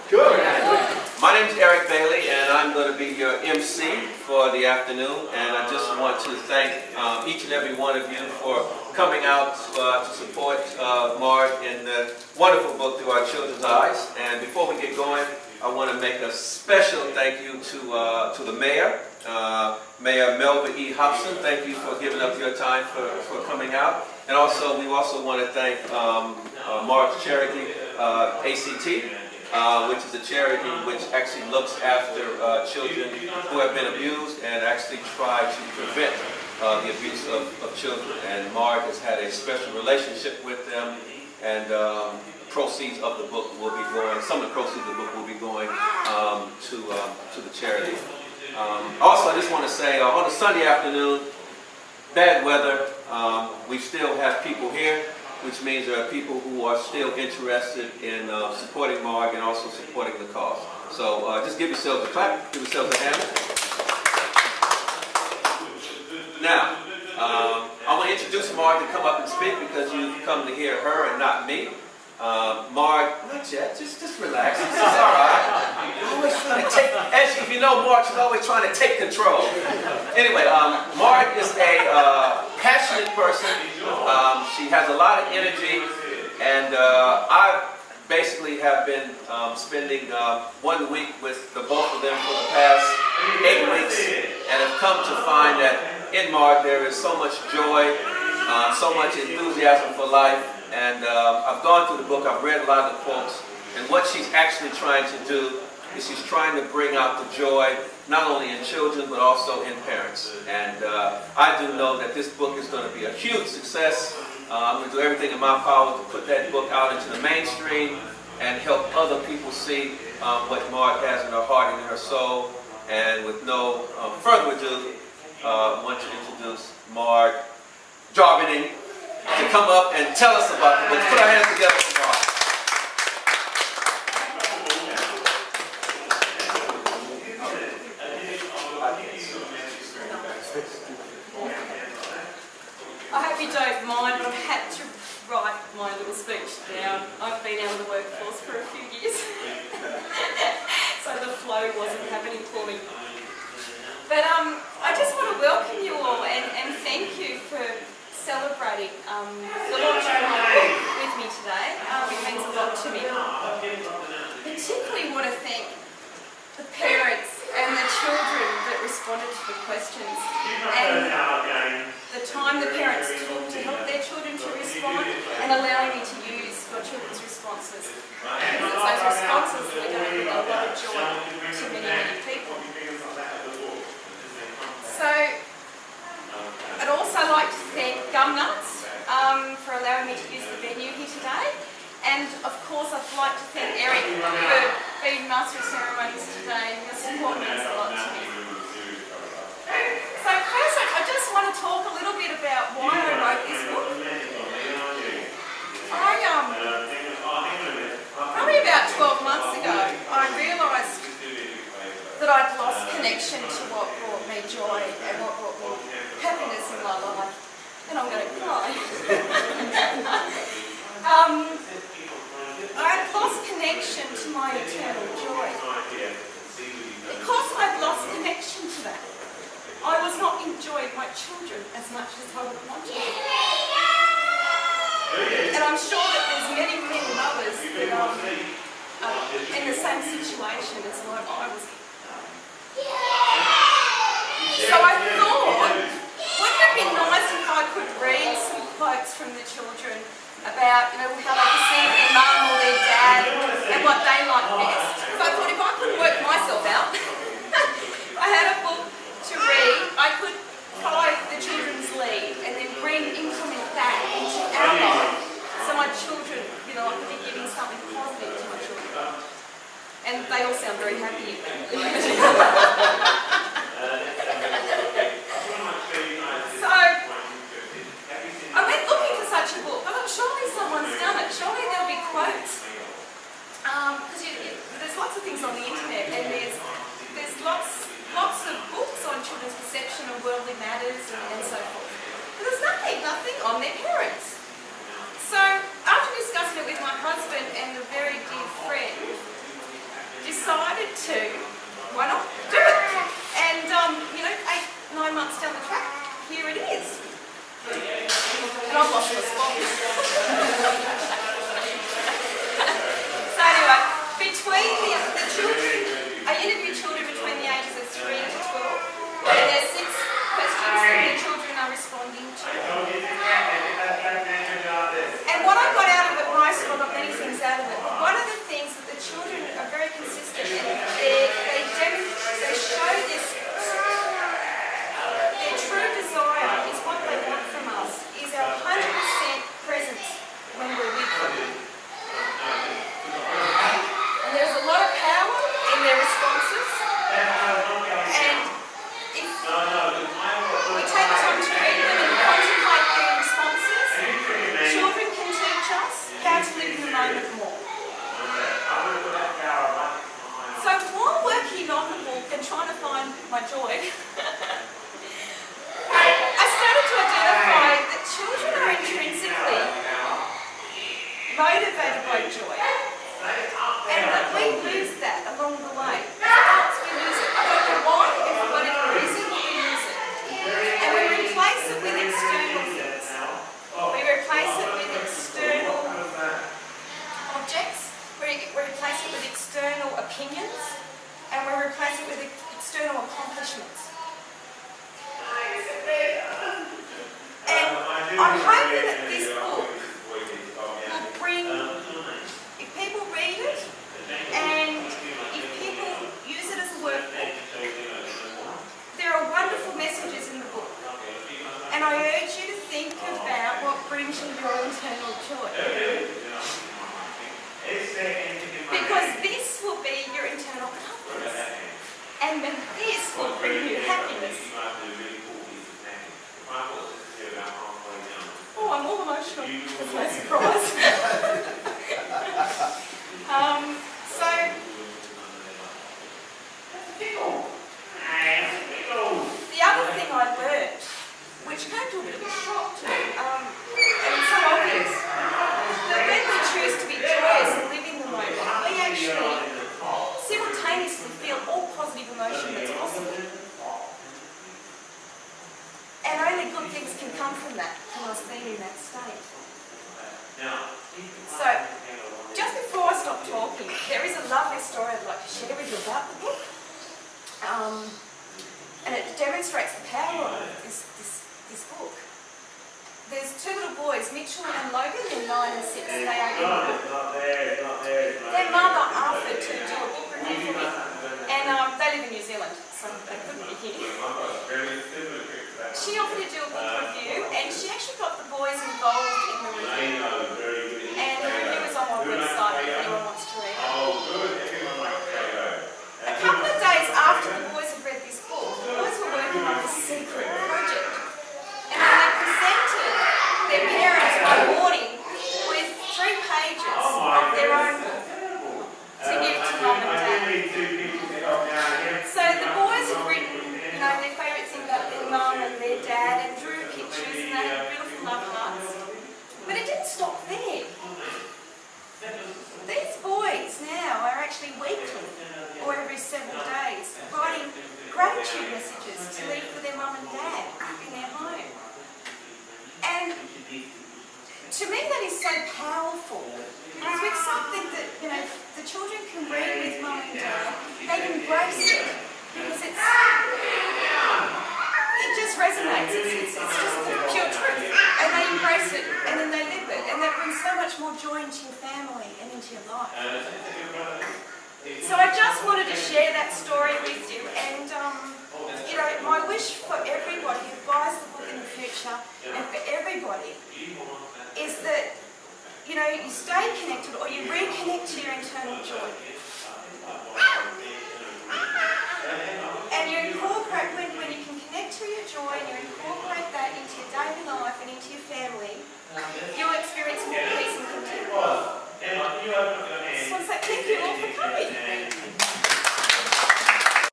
Good. My name is Eric Bailey, and I'm going to be your MC for the afternoon. And I just want to thank each and every one of you for coming out to support Marg in the wonderful book, Through Our Children's Eyes. And before we get going, I want to make a special thank you to the mayor, Mayor Melba E. Hobson. Thank you for giving up your time for coming out. And also, we also want to thank Margs charity, ACT, which is a charity which actually looks after children who have been abused and actually try to prevent the abuse of children. And Marg has had a special relationship with them, and proceeds of the book will be going, some of the proceeds of the book will be going to the charity. Also, I just want to say, on a Sunday afternoon, bad weather, we still have people here, which means there are people who are still interested in supporting Marg and also supporting the cause. So just give yourselves a clap, give yourselves a hand. Now, I want to introduce Marg to come up and speak because you've come to hear her and not me. Marg, not yet, just relax. This is all right. Always trying to take, as if you know Marg, she's always trying to take control. Anyway, Marg is a passionate person. She has a lot of energy, and I basically have been spending 1 week with the both of them for the past 8 weeks, and have come to find that in Marg there is so much joy, so much enthusiasm for life. And I've gone through the book, I've read a lot of the quotes, and what she's actually trying to do is she's trying to bring out the joy, not only in children, but also in parents. And I do know that this book is going to be a huge success. I'm going to do everything in my power to put that book out into the mainstream and help other people see what Marg has in her heart and in her soul. And with no further ado, I want to introduce Marg Jarvining to come up and tell us about the book. Let's put our hands together for Marg. I hope you don't mind, but I've had to write my little speech down. I've been out of the workforce for a few years, so the flow wasn't happening for me. But I just want to welcome you all and thank you for celebrating the launch of my book with me today. It means a lot to me. Particularly want to thank the parents and the children that responded to the questions, and the time the parents took to help their children to respond, and allowing me to use your children's responses. Because it's those responses that are going to bring a lot of joy to many, many people. So, I'd also like to thank Gumnuts for allowing me to use the venue here today. And of course I'd like to thank Eric for being Master of Ceremonies today. Your support means a lot to me. So first I just want to talk a little bit about why I wrote this book. Probably about 12 months ago, I realised that I'd lost connection to what brought me joy and what brought me happiness in my life. And I'm going to cry. I'd lost connection to my eternal joy. Because I'd lost connection to that, I was not enjoying my children as much as I would want to. And I'm sure that there's many, many mothers that are in the same situation as what I was in. So I thought, wouldn't it be nice if I could read some quotes from the children about, how they perceive their mum or their dad and what they like best. So I thought if I couldn't work myself out, if I had a book to read, I could follow the children's lead and then implement that into our life. So my children, I could be giving something positive to my children. And they all sound very happy. So, I went looking for such a book. I thought, surely someone's done it. Surely there'll be quotes. Because there's lots of things on the internet, and there's lots of books on children's perception of worldly matters and so forth. But there's nothing on their parents. So, after discussing it with my husband and a very dear friend, to, why not do it? And, 8, 9 months down the track, here it is. And I've lost my spot. So anyway, between the children, I interview children between the ages of 3 to 12, and there's 6 questions that the children are responding to. And what I got out of it most, I got many things out of it, but one of the things that the children are very consistent in, they show this, their true desire is what they want from us, is our 100% presence when we're with them. And there's a lot of power in their responses, and if we take time to read them and contemplate their responses, children can teach us how to live in the moment more. So while working on the book and trying to find my joy, I started to identify that children are intrinsically motivated by joy, and that we lose that along the way. Once we lose it, I don't know why, if for whatever reason, we lose it. And we replace it with external things. We replace it with external objects, we replace it with external opinions, and we replace it with external accomplishments. And I'm hoping that this book will bring, if people read it, and if people use it as a workbook, there are wonderful messages in the book. And I urge you to think about what brings you your internal joy. Because this will be your internal compass. And then this will bring you happiness. Oh, I'm all emotional. That's no surprise. The other thing I learned, which came to a bit of a shock to me, and it's so obvious, that when we choose to be joyous and live in the moment, we actually simultaneously feel all positive emotion that's possible. And only good things can come from that, from us being in that state. So, just before I stop talking, there is a lovely story I'd like to share with you about the book. And it demonstrates the power of this book. There's 2 little boys, Mitchell and Logan, they're 9 and 6, they are in the book. Their mother offered to do a book review for me, and they live in New Zealand, so they couldn't be here. She offered to do a book review, and she actually got the boys involved in the review. And the review is on my website if anyone wants to read it. A couple of days after the boys had read this book, the boys were working on this secret project. And then they presented their parents one morning with 3 pages of their own book to give to mum and dad. So the boys had written, their favourite thing about their mum and their dad, and drew pictures, and they had beautiful love hearts. But it didn't stop there. These boys now are actually weekly, or every several days, writing gratitude messages to leave for their mum and dad in their home. And to me that is so powerful. Because with something that, the children can read with mum and dad, they embrace it. Because it just resonates. It's just the pure truth. And they embrace it, and then they live it. And that brings so much more joy into your family and into your life. So I just wanted to share that story with you. And, my wish for everybody who buys the book in the future, and for everybody, is that, you stay connected, or you reconnect to your internal joy.